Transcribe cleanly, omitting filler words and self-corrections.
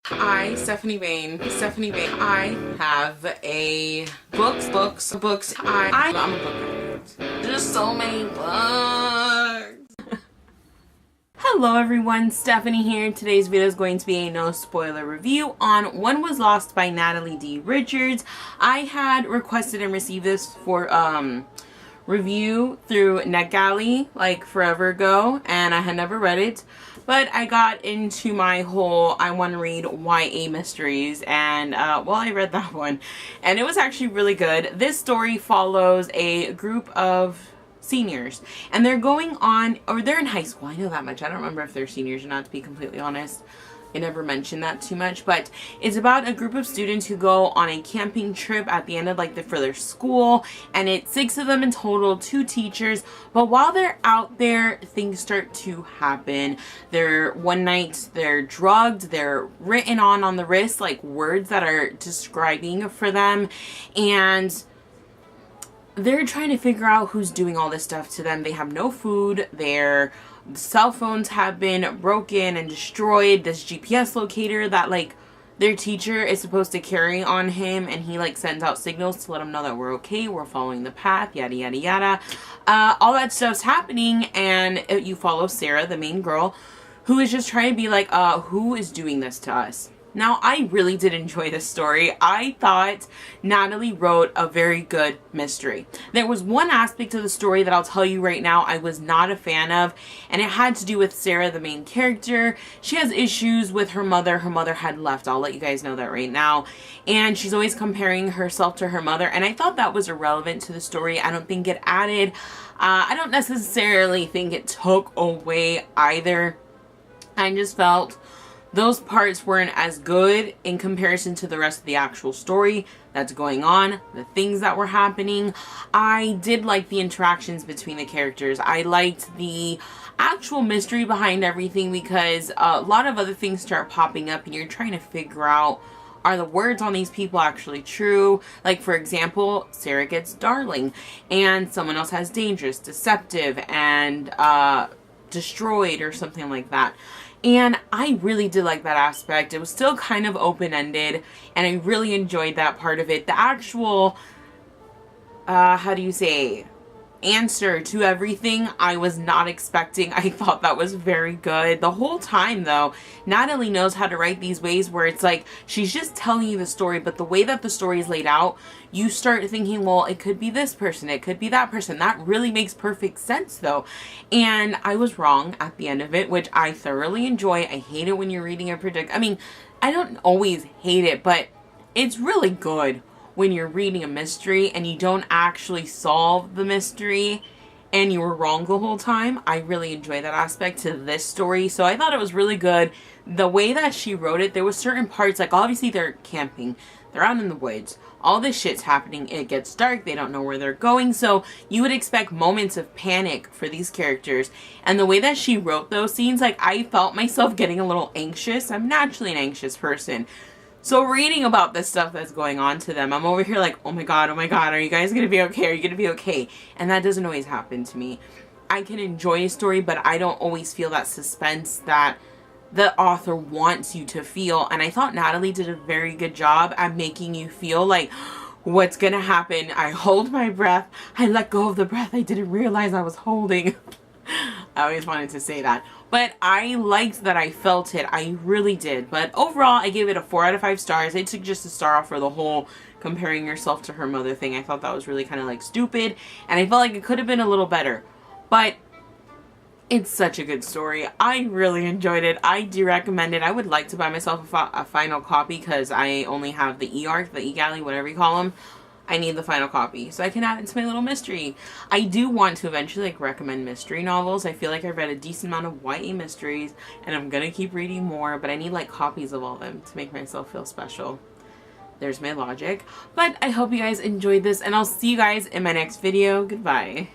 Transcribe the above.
Stephanie Bain, I have a books. I'm a book nerd. There's so many books. Hello everyone, Stephanie here. Today's video is going to be a no spoiler review on One Was Lost by Natalie D. Richards. I had requested and received this for review through NetGalley like forever ago, and I had never read it. But I got into my whole I want to read YA mysteries, and well, I read that one and it was actually really good. This story follows a group of seniors, and they're going on, or they're in high school. I know that much. I don't remember if they're seniors or not, to be completely honest. I never mentioned that too much, but it's about a group of students who go on a camping trip at the end of for their school, and it's 6 of them in total, 2 teachers. But while they're out there, things start to happen. One night they're drugged, they're written on the wrist like words that are describing for them, and they're trying to figure out who's doing all this stuff to them. They have no food, their cell phones have been broken and destroyed. This GPS locator that their teacher is supposed to carry on him, and he sends out signals to let them know that we're okay, we're following the path, yada yada yada. All that stuff's happening, and you follow Sarah, the main girl, who is just trying to be who is doing this to us? Now, I really did enjoy this story. I thought Natalie wrote a very good mystery. There was one aspect of the story that I'll tell you right now I was not a fan of, and it had to do with Sarah, the main character. She has issues with her mother. Her mother had left. I'll let you guys know that right now. And she's always comparing herself to her mother, and I thought that was irrelevant to the story. I don't think it added. I don't necessarily think it took away either. I just felt those parts weren't as good in comparison to the rest of the actual story that's going on, the things that were happening. I did like the interactions between the characters. I liked the actual mystery behind everything, because a lot of other things start popping up and you're trying to figure out, are the words on these people actually true? Like, for example, Sarah gets darling, and someone else has dangerous, deceptive, and destroyed, or something like that. And I really did like that aspect. It was still kind of open-ended, and I really enjoyed that part of it. The actual, how do you say, answer to everything I was not expecting. I thought that was very good. The whole time, though, Natalie knows how to write these ways where it's she's just telling you the story, but the way that the story is laid out, you start thinking, well, it could be this person, it could be that person. That really makes perfect sense, though. And I was wrong at the end of it, which I thoroughly enjoy. I hate it when you're reading a I mean, I don't always hate it, but it's really good when you're reading a mystery and you don't actually solve the mystery and you were wrong the whole time. I really enjoy that aspect to this story, so I thought it was really good. The way that she wrote it, there was certain parts, obviously they're camping, they're out in the woods, all this shit's happening, it gets dark, they don't know where they're going, so you would expect moments of panic for these characters. And the way that she wrote those scenes, I felt myself getting a little anxious. I'm naturally an anxious person. So reading about this stuff that's going on to them, I'm over here oh my god, are you guys gonna be okay? Are you gonna be okay? And that doesn't always happen to me. I can enjoy a story, but I don't always feel that suspense that the author wants you to feel. And I thought Natalie did a very good job at making you feel what's gonna happen. I hold my breath. I let go of the breath I didn't realize I was holding. I always wanted to say that. But I liked that I felt it. I really did. But overall, I gave it a 4 out of 5 stars. I took just a star off for the whole comparing yourself to her mother thing. I thought that was really kind of stupid. And I felt like it could have been a little better. But it's such a good story. I really enjoyed it. I do recommend it. I would like to buy myself a final copy, because I only have the e-arc, the e-galley, whatever you call them. I need the final copy so I can add it to my little mystery. I do want to eventually recommend mystery novels. I feel like I've read a decent amount of YA mysteries, and I'm gonna keep reading more, but I need copies of all of them to make myself feel special. There's my logic. But I hope you guys enjoyed this, and I'll see you guys in my next video. Goodbye.